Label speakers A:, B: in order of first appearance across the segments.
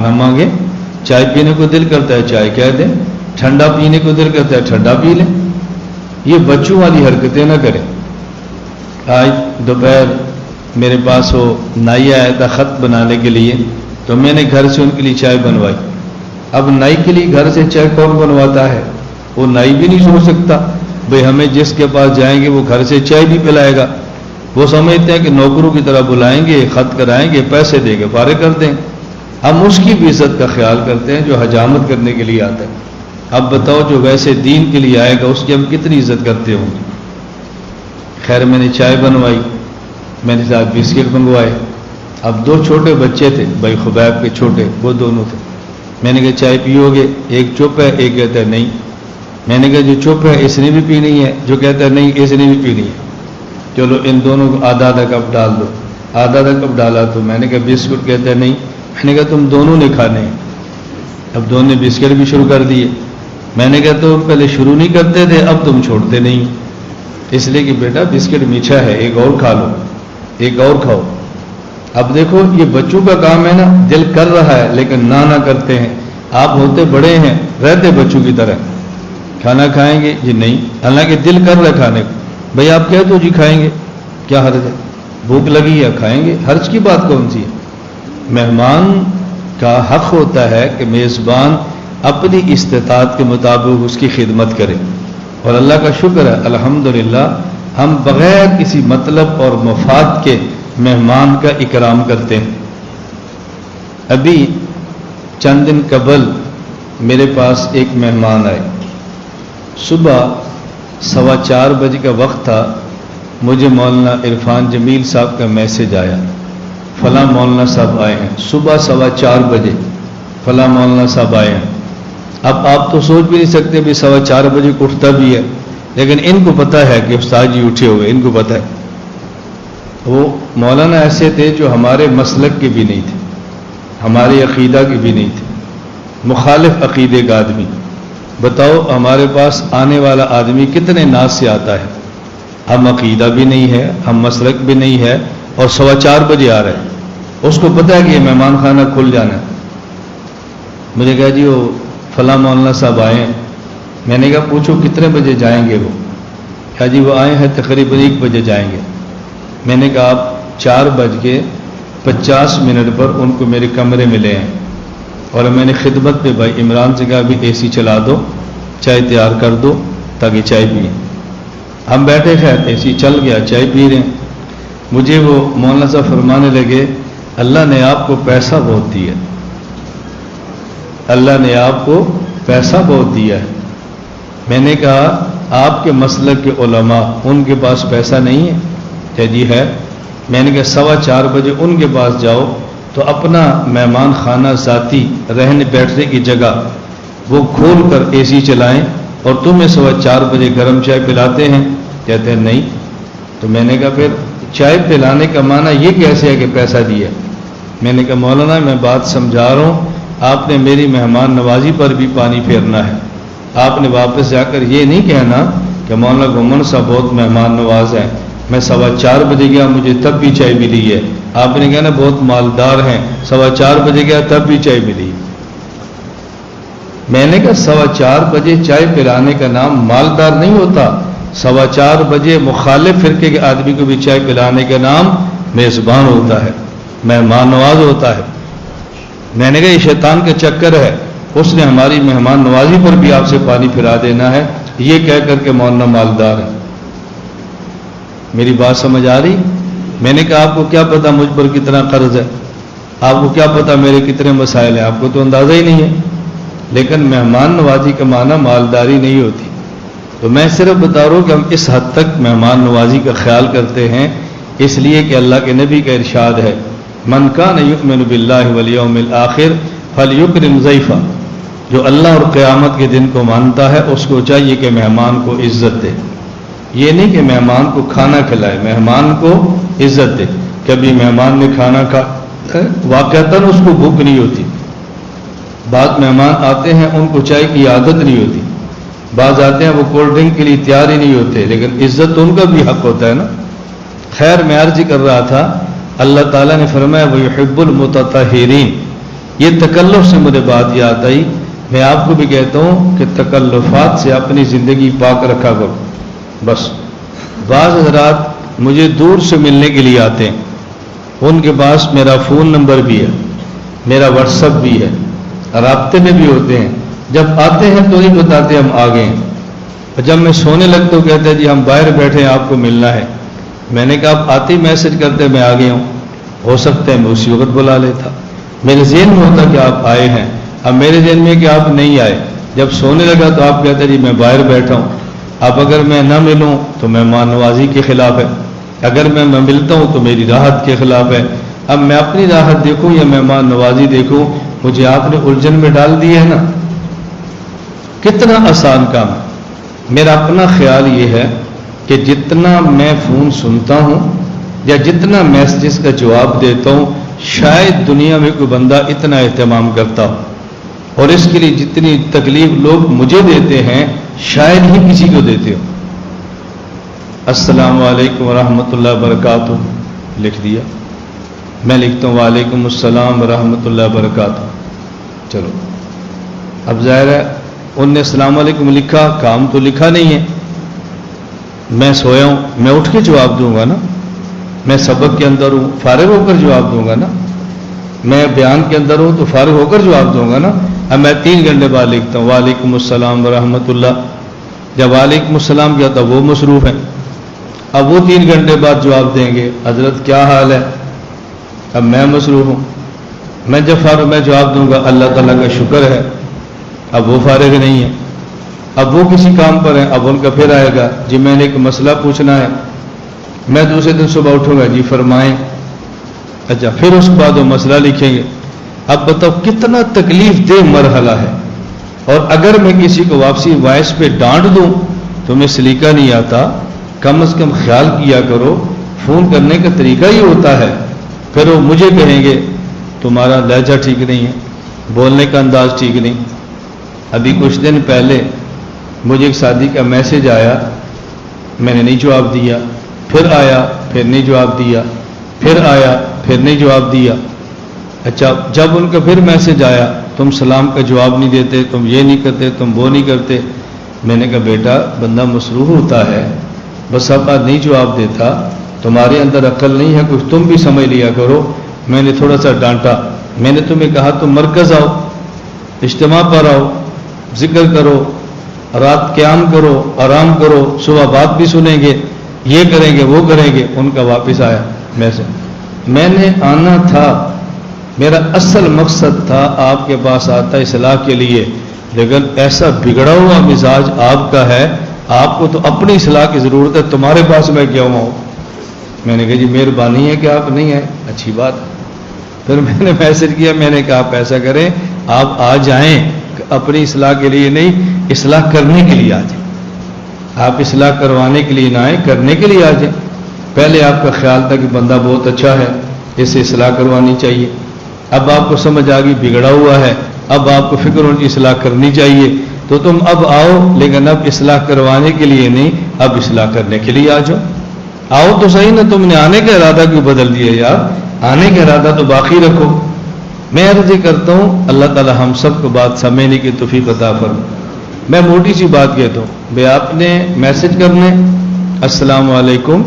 A: نہ مانگے، چائے پینے کو دل کرتا ہے چائے کہہ دیں، ٹھنڈا پینے کو دل کرتا ہے ٹھنڈا پی لیں. یہ بچوں والی حرکتیں نہ کریں. آج دوپہر میرے پاس وہ نائی آیا تھا خط بنانے کے لیے، تو میں نے گھر سے ان کے لیے چائے بنوائی. اب نائی کے لیے گھر سے چائے کون بنواتا ہے؟ وہ نائی بھی نہیں سوچ سکتا بھئی ہمیں جس کے پاس جائیں گے وہ گھر سے چائے بھی پلائے گا. وہ سمجھتے ہیں کہ نوکروں کی طرح بلائیں گے، خط کرائیں گے، پیسے دے کے فارغ کر دیں. ہم اس کی بھی عزت کا خیال کرتے ہیں جو حجامت کرنے کے لیے آتا ہے. اب بتاؤ جو ویسے دین کے لیے آئے گا اس کی ہم کتنی عزت کرتے ہوں گے. خیر میں نے چائے بنوائی، میں نے ساتھ بسکٹ منگوائے. اب دو چھوٹے بچے تھے بھائی خبیب کے چھوٹے، وہ دونوں تھے. میں نے کہا چائے پیو گے؟ ایک چپ ہے ایک کہتا ہے نہیں. میں نے کہا جو چپ ہے اس نے بھی پینی ہے، جو کہتا ہے نہیں اس نے بھی پینی ہے. چلو ان دونوں کو آدھا آدھا کپ ڈال دو. آدھا آدھا کپ ڈالا تو میں نے کہا بسکٹ، کہتا ہے نہیں. میں نے کہا تم دونوں نے کھانے ہیں. اب دونوں نے بسکٹ بھی شروع کر دیے. میں نے کہا تو پہلے شروع نہیں کرتے تھے اب تم چھوڑتے نہیں، اس لیے کہ بیٹا بسکٹ میٹھا ہے ایک اور کھا لو، ایک اور کھاؤ. اب دیکھو یہ بچوں کا کام ہے نا، دل کر رہا ہے لیکن نہ کرتے ہیں. آپ ہوتے بڑے ہیں رہتے بچوں کی طرح، کھانا کھائیں گے جی نہیں، حالانکہ دل کر رہا ہے کھانے کو. بھئی آپ کہہ دو جی کھائیں گے، کیا حرج ہے؟ بھوک لگی ہے کھائیں گے، حرج کی بات کون سی ہے؟ مہمان کا حق ہوتا ہے کہ میزبان اپنی استطاعت کے مطابق اس کی خدمت کرے. اور اللہ کا شکر ہے الحمدللہ ہم بغیر کسی مطلب اور مفاد کے مہمان کا اکرام کرتے ہیں. ابھی چند دن قبل میرے پاس ایک مہمان آئے. صبح 4:15 بجے کا وقت تھا. مجھے مولانا عرفان جمیل صاحب کا میسج آیا، فلاں مولانا صاحب آئے ہیں. صبح 4:15 بجے فلاں مولانا صاحب آئے ہیں. اب آپ تو سوچ بھی نہیں سکتے بھی 4:15 بجے کو اٹھتا بھی ہے، لیکن ان کو پتہ ہے کہ استاد جی اٹھے ہوئے، ان کو پتہ ہے. وہ مولانا ایسے تھے جو ہمارے مسلک کے بھی نہیں تھے، ہمارے عقیدہ کے بھی نہیں تھے، مخالف عقیدے کا آدمی. بتاؤ ہمارے پاس آنے والا آدمی کتنے ناز سے آتا ہے. ہم عقیدہ بھی نہیں ہے، ہم مسلک بھی نہیں ہے، اور 4:15 بجے آ رہے ہیں. اس کو پتہ ہے کہ یہ مہمان خانہ کھل جانا ہے. مجھے کہا جی وہ فلاں مولانا صاحب آئے ہیں. میں نے کہا پوچھو کتنے بجے جائیں گے؟ وہ کہا جی وہ آئے ہیں تقریباً 1 بجے جائیں گے. میں نے کہا آپ 4:50 پر ان کو میرے کمرے میں لے آئیں. اور میں نے خدمت پہ بھائی عمران سے کہا بھی اے سی چلا دو، چائے تیار کر دو تاکہ چائے پئیں. ہم بیٹھے خیر اے سی چل گیا، چائے پی رہے ہیں. مجھے وہ مولانا صاحب فرمانے لگے اللہ نے آپ کو پیسہ بہت دیا، اللہ نے آپ کو پیسہ بہت دیا ہے. میں نے کہا آپ کے مسلک کے علماء ان کے پاس پیسہ نہیں ہے؟ کہ جی ہے. میں نے کہا 4:15 بجے ان کے پاس جاؤ تو اپنا مہمان خانہ ذاتی رہنے بیٹھنے کی جگہ وہ کھول کر اے سی چلائیں اور تمہیں 4:15 بجے گرم چائے پلاتے ہیں. کہتے ہیں نہیں. تو میں نے کہا پھر چائے پلانے کا معنی یہ کیسے ہے کہ پیسہ دیا؟ میں نے کہا مولانا میں بات سمجھا رہا ہوں، آپ نے میری مہمان نوازی پر بھی پانی پھیرنا ہے. آپ نے واپس جا کر یہ نہیں کہنا کہ مولانا گھومن صاحب بہت مہمان نواز ہیں، میں 4:15 بجے گیا مجھے تب بھی چائے ملی ہے. آپ نے کہنا بہت مالدار ہیں، 4:15 بجے گیا تب بھی چائے ملی. میں نے کہا 4:15 بجے چائے پلانے کا نام مالدار نہیں ہوتا. 4:15 بجے مخالف فرقے کے آدمی کو بھی چائے پلانے کا نام میزبان ہوتا ہے، مہمان نواز ہوتا ہے. میں نے کہا یہ شیطان کا چکر ہے، اس نے ہماری مہمان نوازی پر بھی آپ سے پانی پھرا دینا ہے یہ کہہ کر کے مولانا مالدار ہے. میری بات سمجھ آ رہی؟ میں نے کہا آپ کو کیا پتا مجھ پر کتنا قرض ہے، آپ کو کیا پتا میرے کتنے مسائل ہیں، آپ کو تو اندازہ ہی نہیں ہے. لیکن مہمان نوازی کا معنی مالداری نہیں ہوتی. تو میں صرف بتا رہا ہوں کہ ہم اس حد تک مہمان نوازی کا خیال کرتے ہیں، اس لیے کہ اللہ کے نبی کا ارشاد ہے من کان یؤمن باللہ والیوم الآخر فلیکرم ضیفہ. جو اللہ اور قیامت کے دن کو مانتا ہے اس کو چاہیے کہ مہمان کو عزت دے. یہ نہیں کہ مہمان کو کھانا کھلائے، مہمان کو عزت دے. کبھی مہمان نے کھانا کھا واقعتاً اس کو بھوک نہیں ہوتی. بعض مہمان آتے ہیں ان کو چائے کی عادت نہیں ہوتی، بعض آتے ہیں وہ کولڈ ڈرنک کے لیے تیار ہی نہیں ہوتے، لیکن عزت تو ان کا بھی حق ہوتا ہے نا. خیر میں عرض کر رہا تھا اللہ تعالیٰ نے فرمایا وَيُحِبُّ الْمُتَطَہِّرِينَ، یہ تکلف سے مجھے بات یاد آئی. میں آپ کو بھی کہتا ہوں کہ تکلفات سے اپنی زندگی پاک رکھا کرو. بس بعض حضرات مجھے دور سے ملنے کے لیے آتے ہیں، ان کے پاس میرا فون نمبر بھی ہے، میرا واٹس ایپ بھی ہے، رابطے میں بھی ہوتے ہیں. جب آتے ہیں تو نہیں بتاتے ہم آ گئے ہیں، اور جب میں سونے لگتا ہوں کہتے ہیں جی ہم باہر بیٹھے ہیں آپ کو ملنا ہے. میں نے کہا آپ آتے ہی میسج کرتے میں آ گیا ہوں، ہو سکتا ہے میں اسی وقت بلا لیتا. میرے ذہن میں ہوتا کہ آپ آئے ہیں، اب میرے ذہن میں کہ آپ نہیں آئے. جب سونے لگا تو آپ کہتے جی میں باہر بیٹھا ہوں. اب اگر میں نہ ملوں تو مہمان نوازی کے خلاف ہے، اگر میں ملتا ہوں تو میری راحت کے خلاف ہے. اب میں اپنی راحت دیکھوں یا مہمان نوازی دیکھوں؟ مجھے آپ نے الجھن میں ڈال دی ہے نا. کتنا آسان کام ہے. میرا اپنا خیال یہ ہے کہ جتنا میں فون سنتا ہوں یا جتنا میسجز کا جواب دیتا ہوں، شاید دنیا میں کوئی بندہ اتنا اہتمام کرتا ہو، اور اس کے لیے جتنی تکلیف لوگ مجھے دیتے ہیں شاید ہی کسی کو دیتے ہو. السلام علیکم ورحمۃ اللہ وبرکاتہ لکھ دیا، میں لکھتا ہوں وعلیکم السلام ورحمۃ اللہ وبرکاتہ. چلو اب ظاہر ہے ان نے السلام علیکم لکھا، کام تو لکھا نہیں ہے. میں سویا ہوں، میں اٹھ کے جواب دوں گا نا. میں سبق کے اندر ہوں، فارغ ہو کر جواب دوں گا نا. میں بیان کے اندر ہوں تو فارغ ہو کر جواب دوں گا نا. اب میں 3 گھنٹے بعد لکھتا ہوں وعلیکم السلام ورحمۃ اللہ. جب وعلیکم السلام کیا تھا وہ مصروف ہیں، اب وہ 3 گھنٹے بعد جواب دیں گے حضرت کیا حال ہے. اب میں مصروف ہوں. میں جب فارغ میں جواب دوں گا اللہ تعالیٰ کا شکر ہے. اب وہ فارغ نہیں ہے، اب وہ کسی کام پر ہیں. اب ان کا پھر آئے گا جی میں نے ایک مسئلہ پوچھنا ہے. میں دوسرے دن صبح اٹھوں گا جی فرمائیں. اچھا پھر اس کے بعد وہ مسئلہ لکھیں گے. اب بتاؤ کتنا تکلیف دہ مرحلہ ہے. اور اگر میں کسی کو واپسی وائس پہ ڈانٹ دوں تو میں سلیقہ نہیں آتا. کم از کم خیال کیا کرو، فون کرنے کا طریقہ ہی ہوتا ہے. پھر وہ مجھے کہیں گے تمہارا لہجہ ٹھیک نہیں ہے، بولنے کا انداز ٹھیک نہیں. ابھی کچھ دن پہلے مجھے ایک شادی کا میسج آیا، میں نے نہیں جواب دیا. پھر آیا، پھر نہیں جواب دیا. پھر آیا، پھر نہیں جواب دیا. اچھا جب ان کا پھر میسج آیا تم سلام کا جواب نہیں دیتے، تم یہ نہیں کرتے، تم وہ نہیں کرتے. میں نے کہا بیٹا بندہ مصروف ہوتا ہے، بس آپ نہیں جواب دیتا. تمہارے اندر عقل نہیں ہے کچھ، تم بھی سمجھ لیا کرو. میں نے تھوڑا سا ڈانٹا. میں نے تمہیں کہا تم مرکز آؤ، اجتماع پر آؤ، ذکر کرو، رات قیام کرو، آرام کرو، صبح بات بھی سنیں گے، یہ کریں گے وہ کریں گے. ان کا واپس آیا میسج. میں نے آنا تھا، میرا اصل مقصد تھا آپ کے پاس آتا اصلاح کے لیے، لیکن ایسا بگڑا ہوا مزاج آپ کا ہے، آپ کو تو اپنی اصلاح کی ضرورت ہے، تمہارے پاس میں کیا ہوں. میں نے کہا جی مہربانی ہے کہ آپ نہیں ہیں، اچھی بات. پھر میں نے میسج کیا، میں نے کہا آپ ایسا کریں آپ آ جائیں، اپنی اصلاح کے لیے نہیں اصلاح کرنے کے لیے آ جائیں. آپ اصلاح کروانے کے لیے نہ آئیں، کرنے کے لیے آ جائیں. پہلے آپ کا خیال تھا کہ بندہ بہت اچھا ہے، اسے اصلاح کروانی چاہیے. اب آپ کو سمجھ آ گئی بگڑا ہوا ہے، اب آپ کو فکر ان کی اصلاح کرنی چاہیے، تو تم اب آؤ، لیکن اب اصلاح کروانے کے لیے نہیں، اب اصلاح کرنے کے لیے آ جاؤ. آؤ تو صحیح نا، تم نے آنے کا ارادہ کیوں بدل دیا یار؟ آنے کا ارادہ تو باقی رکھو. میں عرض کرتا ہوں اللہ تعالی ہم سب کو بات سمجھنے کی توفیق عطا فرمائے. میں موٹی سی بات کہتا ہوں، بھئی آپ نے میسج کرنے السلام علیکم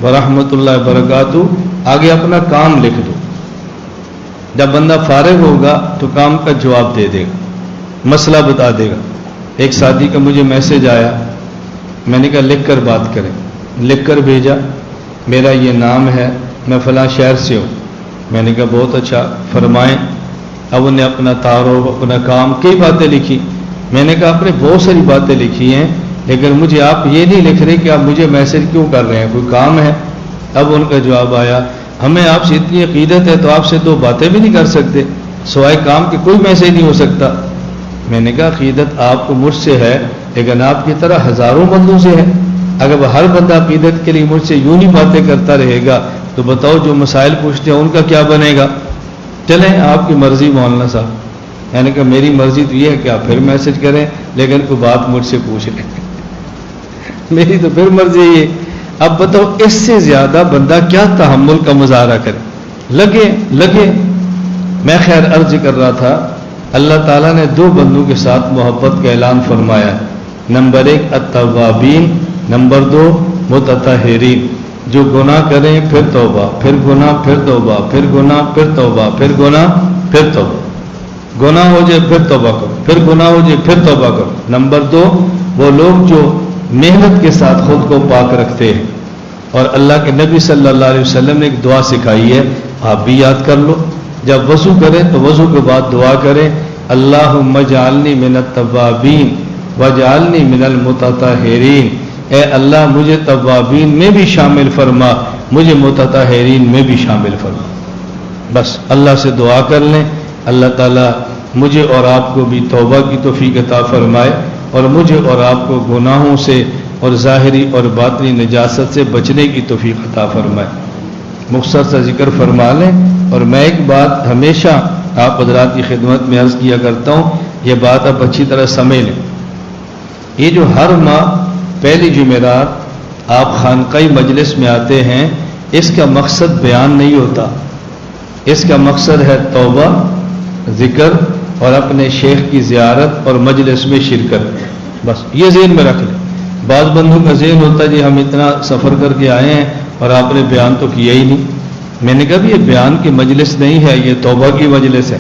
A: ورحمۃ اللہ وبرکاتہ، آگے اپنا کام لکھ دو. جب بندہ فارغ ہوگا تو کام کا جواب دے دے گا، مسئلہ بتا دے گا. ایک ساتھی کا مجھے میسج آیا، میں نے کہا لکھ کر بات کریں. لکھ کر بھیجا، میرا یہ نام ہے، میں فلاں شہر سے ہوں. میں نے کہا بہت اچھا، فرمائیں. اب انہیں اپنا تعارف، اپنا کام، کئی باتیں لکھی. میں نے کہا آپ نے بہت ساری باتیں لکھی ہیں، لیکن مجھے آپ یہ نہیں لکھ رہے کہ آپ مجھے میسج کیوں کر رہے ہیں، کوئی کام ہے. اب ان کا جواب آیا، ہمیں آپ سے اتنی عقیدت ہے تو آپ سے 2 باتیں بھی نہیں کر سکتے، سوائے کام کے کوئی میسج نہیں ہو سکتا. میں نے کہا عقیدت آپ کو مجھ سے ہے، لیکن آپ کی طرح ہزاروں بندوں سے ہے. اگر ہر بندہ عقیدت کے لیے مجھ سے یوں نہیں باتیں کرتا رہے گا تو بتاؤ جو مسائل پوچھتے ہیں ان کا کیا بنے گا. چلیں آپ کی مرضی مولانا صاحب. میں نے کہا میری مرضی تو یہ ہے کہ آپ پھر میسج کریں، لیکن کوئی بات مجھ سے پوچھ لیں. میری تو پھر مرضی ہے. اب بتاؤ اس سے زیادہ بندہ کیا تحمل کا مظاہرہ کرے. لگے میں خیر عرض کر رہا تھا، اللہ تعالیٰ نے دو بندوں کے ساتھ محبت کا اعلان فرمایا، نمبر 1 التوابین، نمبر 2 متطہرین، جو گناہ کریں پھر توبہ، پھر گناہ پھر توبہ، پھر گناہ پھر توبہ، پھر گناہ پھر توبہ، گناہ ہو جائے پھر توبہ کرو، پھر گناہ ہو جائے پھر توبہ کرو۔ نمبر 2 وہ لوگ جو محنت کے ساتھ خود کو پاک رکھتے ہیں، اور اللہ کے نبی صلی اللہ علیہ وسلم نے ایک دعا سکھائی ہے، آپ بھی یاد کر لو، جب وضو کریں تو وضو کے بعد دعا کریں، اللہم اجعلنی من التوابین واجعلنی من المتطہرین، اے اللہ مجھے توابین میں بھی شامل فرما، مجھے متطہرین میں بھی شامل فرما۔ بس اللہ سے دعا کر لیں، اللہ تعالیٰ مجھے اور آپ کو بھی توبہ کی توفیق عطا فرمائے، اور مجھے اور آپ کو گناہوں سے اور ظاہری اور باطنی نجاست سے بچنے کی توفیق عطا فرمائے۔ مختصر سا ذکر فرما لیں، اور میں ایک بات ہمیشہ آپ حضرات کی خدمت میں عرض کیا کرتا ہوں، یہ بات آپ اچھی طرح سمجھ لیں، یہ جو ہر ماہ پہلی جمعرات آپ خانقاہی مجلس میں آتے ہیں، اس کا مقصد بیان نہیں ہوتا، اس کا مقصد ہے توبہ، ذکر اور اپنے شیخ کی زیارت اور مجلس میں شرکت۔ بس یہ ذہن میں رکھ لیں۔ بعض بندوں کا ذہن ہوتا ہے جی ہم اتنا سفر کر کے آئے ہیں اور آپ نے بیان تو کیا ہی نہیں۔ میں نے کہا بھی یہ بیان کی مجلس نہیں ہے، یہ توبہ کی مجلس ہے،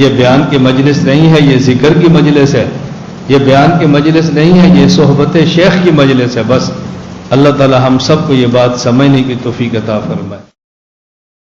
A: یہ بیان کی مجلس نہیں ہے، یہ ذکر کی مجلس ہے، یہ بیان کی مجلس نہیں ہے، یہ صحبت شیخ کی مجلس ہے۔ بس اللہ تعالی ہم سب کو یہ بات سمجھنے کی توفیق عطا فرمائے۔